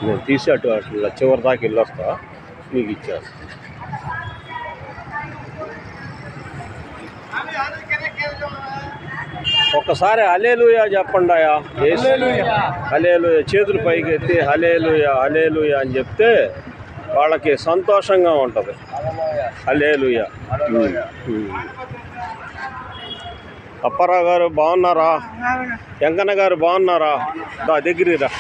నేను తీసి అటు చివరి దాకా వెళ్ళొస్తా, మీకు ఇచ్చేస్తా. ఒక్కసారి హల్లెలూయా చెప్పండి అయ్యా. హల్లెలూయా చేతులు పైకి ఎత్తి హల్లెలూయా హల్లెలూయా అని చెప్తే వాళ్ళకి సంతోషంగా ఉంటుంది. హల్లెలూయా. అప్పారావు గారు బాగున్నారా? వెంకన్న గారు బాగున్నారా? దగ్గరరా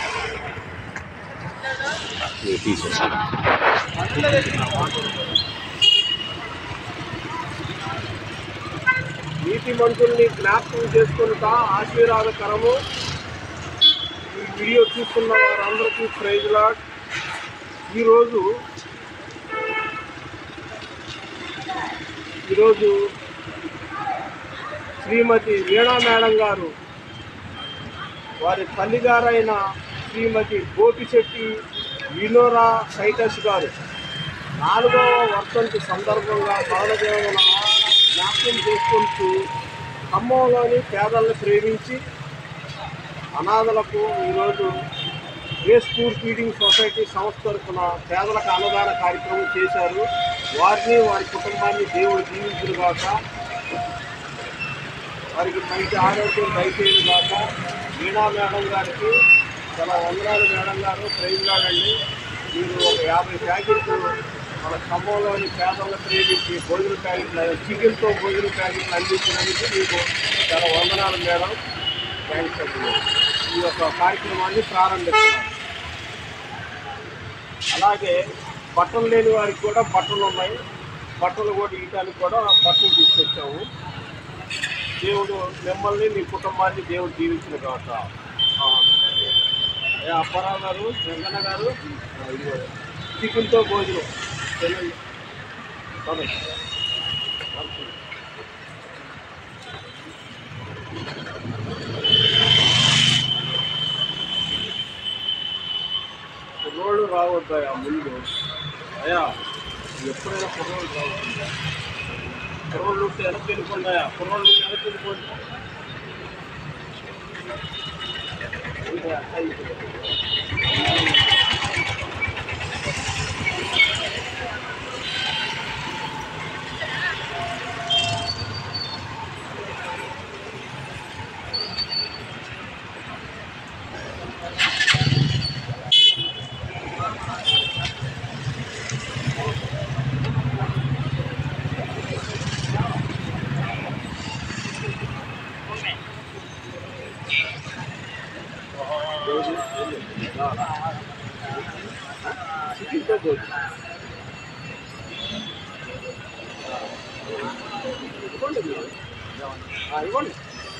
తీసేసి నీతి మంతుల్ని జ్ఞాపకం చేసుకుంటా ఆశీర్వాదకరము. ఈ వీడియో చూస్తున్న వారందరికీ ప్రైజ్ లార్డ్. ఈరోజు శ్రీమతి వీణా మేడం గారు వారి తల్లిగారైన శ్రీమతి గోపిశెట్టి వినోరా సైటస్ గారు 4వ వర్ధంతి సందర్భంగా బాలదేవుల జ్ఞాపకం చేసుకుంటూ ఖమ్మంలోని పేదలను ప్రేమించి అనాథలకు ఈరోజు గ్రేస్ ఫుడ్ ఫీడింగ్ సొసైటీ సంస్థ తరఫున పేదలకు అన్నదాన కార్యక్రమం చేశారు. వారిని వారి కుటుంబాన్ని దేవుడు దీవించుగాక, వారికి మంచి ఆరోగ్యం దయచేయుగాక. వీణా మేడం గారికి చాలా వందనాలు మేడం గారు. ప్రైజ్ లాడండి. మీరు ఒక 50 ప్యాకెట్లు మన ఖమ్మంలోని పేదలను ప్రేమించి భోజన ప్యాకెట్లు చికెన్తో భోజన ప్యాకెట్లు అందించినందుకు మీకు చాలా వందనాలు మేడం. థ్యాంక్స్ అండి. ఈ యొక్క కార్యక్రమాన్ని ప్రారంభిస్తున్నాం. అలాగే బట్టలు లేని వారికి కూడా బట్టలు ఉన్నాయి. బట్టలు కూడా ఇవ్వడానికి కూడా బట్టలు తీసుకొచ్చాము. దేవుడు మిమ్మల్ని మీ కుటుంబాన్ని దేవుడు దీవించిన కాక. అప్పారావు గారు, వెంకన్న గారు చికెన్తో భోజనం కుర్రోళ్ళు రావద్దాయా ముందు. అయ్యా ఎప్పుడైనా కుర్రోళ్ళు రావద్దా? కుర్రోళ్ళు ఉంటే వెనక్కి వెళ్ళిపోండాయా? కుర్రోళ్ళు ఉంటే వెనక్కి వెళ్ళిపోండి. చికెన్తో భోజనం ఇవ్వండి,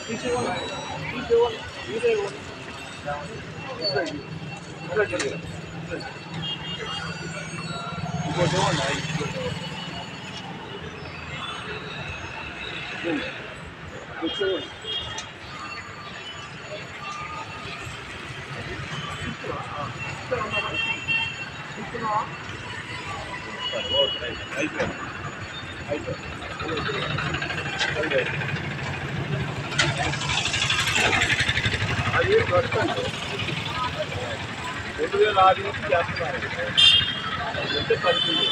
తీసివ్వండి, మీరే ఇవ్వండి. ఇంకోటి ఇవ్వండి, కూర్చోండి. అది 2006 నుంచి చేస్తున్నారు. అంటే పరిస్థితి